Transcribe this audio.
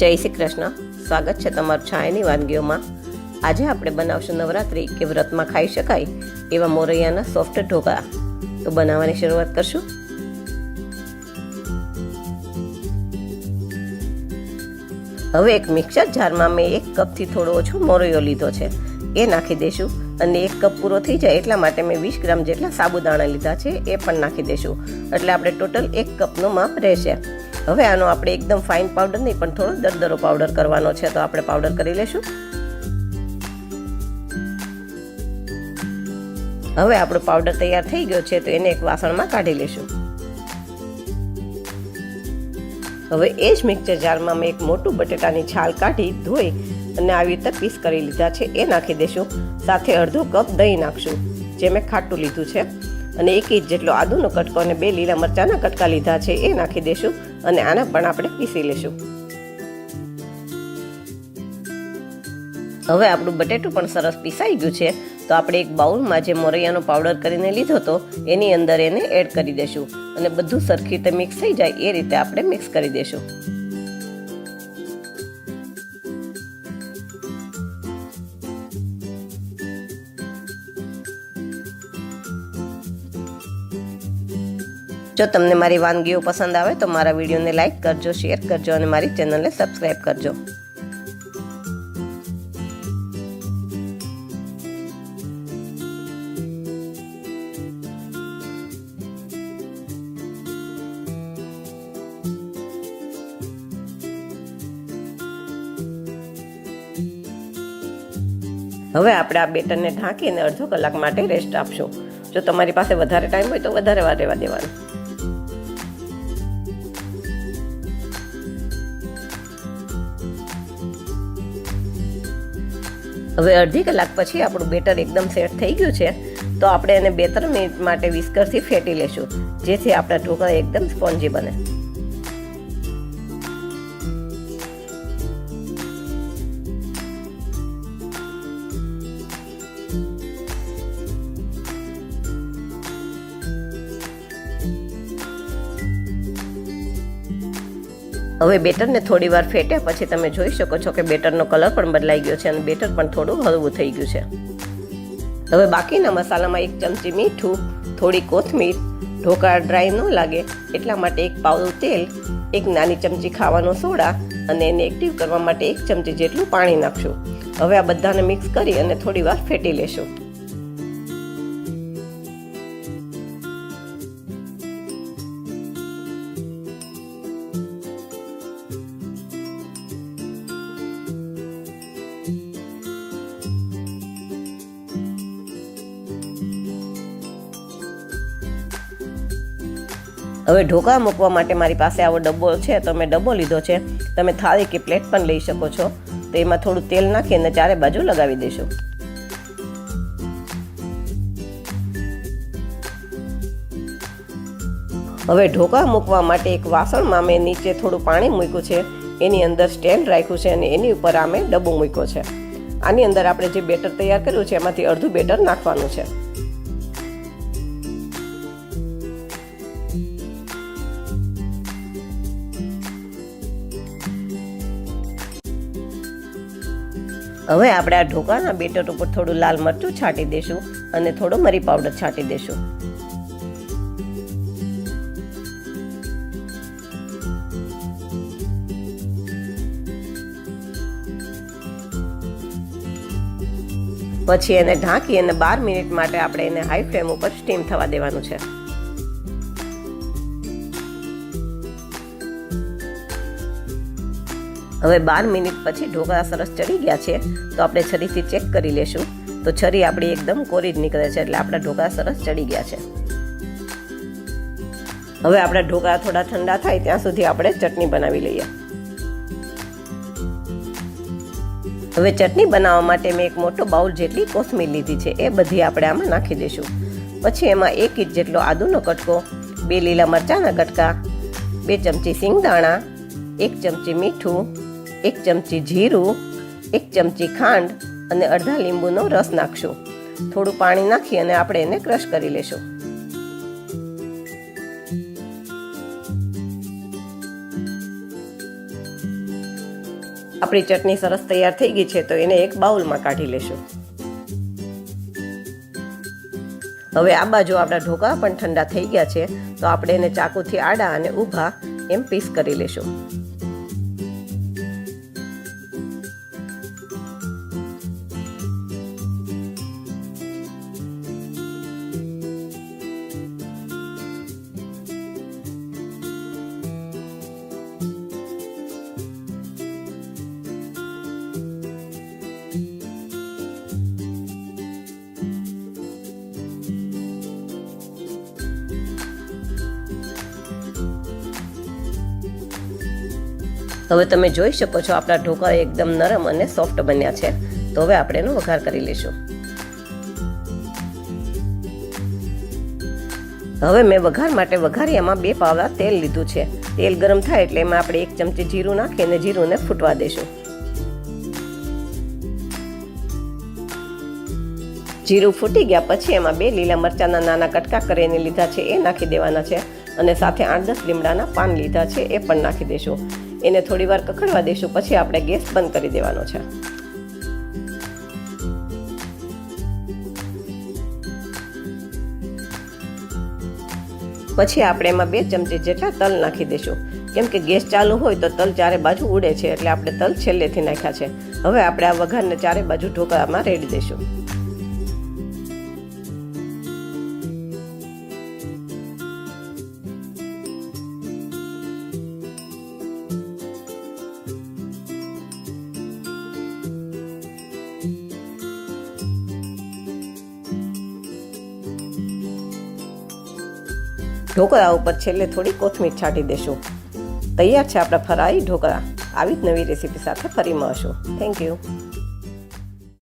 જય શ્રી કૃષ્ણ. સ્વાગત છે તમારું છાયાની વાનગીઓમાં. આજે આપણે બનાવશું નવરાત્રી કે વ્રતમાં ખાઈ શકાય એવા મોરૈયાના સોફ્ટ ઢોકળા. તો બનાવવાની શરૂઆત કરશું. હવે એક મિક્સર જારમાં મેં 1 કપથી થોડો ઓછો મોરૈયો લીધો છે, એ નાખી દઈશું. અને 1 કપ પૂરો થઈ જાય એટલા માટે મેં 20 ગ્રામ જેટલા સાબુદાણા લીધા છે, એ પણ નાખી દઈશું. એટલે આપણે ટોટલ 1 કપનું માપ રહેશે. હવે આનો આપણે એકદમ ફાઇન પાવડર નહીં પણ થોડો દરદરો પાવડર કરવાનો છે, તો આપણે પાવડર કરી લઈશું. હવે આપણો પાવડર તૈયાર થઈ ગયો છે, તો એને એક વાસણમાં કાઢી લઈશું. હવે એ જ મિક્સર જારમાં મેં એક મોટું બટેટાની છાલ કાઢી ધોઈ અને આવી રીતે પીસ કરી લીધા છે, એ નાખી દઈશું. સાથે અડધો કપ દહીં નાખશું, જે મેં ખાટું લીધું છે. અને 1 ઇંચ જેટલો આદુનો કટકો અને 2 લીલા મરચાંના કટકા લીધા છે, એ નાખી દઈશું. અને આને પણ આપણે પીસી લઈશું. હવે આપણું બટેટું પણ સરસ પીસાઈ ગયું છે, તો આપણે એક બાઉલમાં જે મોરૈયાનો પાવડર કરીને લીધો હતો એની અંદર એને એડ કરી દઈશું. અને બધું સરખી રીતે મિક્સ થઈ જાય એ રીતે આપણે મિક્સ કરી દઈશું. જો તમને મારી વાનગીઓ પસંદ આવે તો મારા વિડીયોને લાઈક કરજો, શેર કરજો અને મારી ચેનલને સબસ્ક્રાઈબ કરજો. હવે આપણે આ બેટરને ઢાંકીને અડધો કલાક માટે રેસ્ટ આપશું. જો તમારી પાસે વધારે ટાઈમ હોય તો વધારે વાર રહેવા દેવાનું. હવે અડધી કલાક પછી આપણું બેટર એકદમ સેટ થઈ ગયું છે, તો આપણે એને 2-3 મિનિટ માટે વિસ્કરથી ફેટી લેશું, જેથી આપણા ઢોકળા એકદમ સ્પોન્જી બને. હવે બેટરને થોડી વાર ફેટ્યા પછી તમે જોઈ શકો છો કે બેટરનો કલર પણ બદલાઈ ગયો છે અને બેટર પણ થોડું હળવું થઈ ગયું છે. હવે બાકીના મસાલામાં 1 ચમચી મીઠું, થોડી કોથમીર, ઢોકળા ડ્રાય ન લાગે એટલા માટે 1 પાવડું તેલ, 1 નાની ચમચી ખાવાનો સોડા અને એને એક્ટિવ કરવા માટે 1 ચમચી જેટલું પાણી નાખશું. હવે આ બધાને મિક્સ કરી અને થોડી વાર ફેટી લેશું. હવે ઢોકળા મૂકવા માટે મારી પાસે આવો ડબ્બો છે, તો મેં ડબ્બો લીધો છે. તમે થાળી કે પ્લેટ પણ લઈ શકો છો. તો એમાં થોડું તેલ નાખીને ચારે બાજુ લગાવી દઈશું. હવે ઢોકળા મૂકવા માટે એક વાસણમાં મેં નીચે થોડું પાણી મૂક્યું છે, એની અંદર સ્ટેન્ડ રાખ્યું છે અને એની ઉપર આ મેં ડબ્બો મૂક્યો છે. આની અંદર આપણે જે બેટર તૈયાર કર્યું છે એમાંથી અડધું બેટર નાખવાનું છે. હવે આપણે આ ઢોકળાના બેટર ઉપર થોડું લાલ મરચું છાંટી દઈશું અને થોડો મરી પાવડર છાંટી દઈશું. પછી એને ઢાંકી અને 12 મિનિટ માટે આપણે એને હાઈ ફ્લેમ ઉપર સ્ટીમ થવા દેવાનું છે. હવે 12 મિનિટ પછી ઢોકળા સરસ ચડી ગયા છે, તો આપણે છરીથી ચેક કરી લેશું. તો છરી આપણી એકદમ કોરી જ નીકળે છે, એટલે આપણા ઢોકળા સરસ ચડી ગયા છે. હવે આપણા ઢોકળા થોડા ઠંડા થાય ત્યાં સુધી આપણે ચટણી બનાવી લઈએ. હવે ચટણી બનાવવા માટે મેં એક મોટો બાઉલ જેટલી કોથમીર લીધી છે, એ બધી આપણે આમાં નાખી દઈશું. પછી એમાં 1 ઇંચ જેટલો આદુનો કટકો, 2 લીલા મરચાંના કટકા, 2 ચમચી સિંગદાણા, 1 ચમચી મીઠું, 1 ચમચી જીરું, 1 ચમચી ખાંડ અને અડધા લીંબુનો રસ નાખશું. થોડું પાણી નાખી અને આપણે એને ક્રશ કરી લેશું. આપણી ચટણી સરસ તૈયાર થઈ ગઈ છે, તો એને એક બાઉલમાં કાઢી લેશું. હવે આ બાજુ આપણા ઢોકળા પણ ઠંડા થઈ ગયા છે, તો આપણે એને ચાકુથી આડા અને ઊભા એમ પીસ કરી લેશું. હવે તમે જોઈ શકો છો આપણા ઢોકળા એકદમ નરમ અને સોફ્ટ બન્યા છે. તો હવે આપણે એનો વઘાર કરી લઈશું. હવે મેં વઘાર માટે વઘારિયામાં 2 પાવડા તેલ લીધું છે. તેલ ગરમ થાય એટલે એમાં આપણે 1 ચમચી જીરું નાખી અને જીરુંને ફૂટવા દઈશું. જીરું ફૂટી ગયા પછી એમાં 2 લીલા મરચાંના નાના કટકા કરીને લીધા છે એ નાખી દેવાના છે, અને સાથે 8-10 લીમડાના પાન લીધા છે એ પણ નાખી દઈશું. એને થોડી વાર કકડવા દઈશું, પછી આપણે ગેસ બંધ કરી દેવાનો છે. પછી આપણે એમાં 2 ચમચી જેટલા તલ નાખી દઈશું. કેમ કે ગેસ ચાલુ હોય તો તલ ચારે બાજુ ઉડે છે, એટલે આપણે તલ છેલ્લેથી નાખ્યા છે. હવે આપણે આ વઘારને ચારે બાજુ ઢોકળામાં રેડી દઈશું. ઢોકળા ઉપર છેલ્લે થોડી કોથમીર છાંટી દેશું. તૈયાર છે આપણા ફરાળી ઢોકળા. આવી જ નવી રેસીપી સાથે ફરી મળશું. Thank you.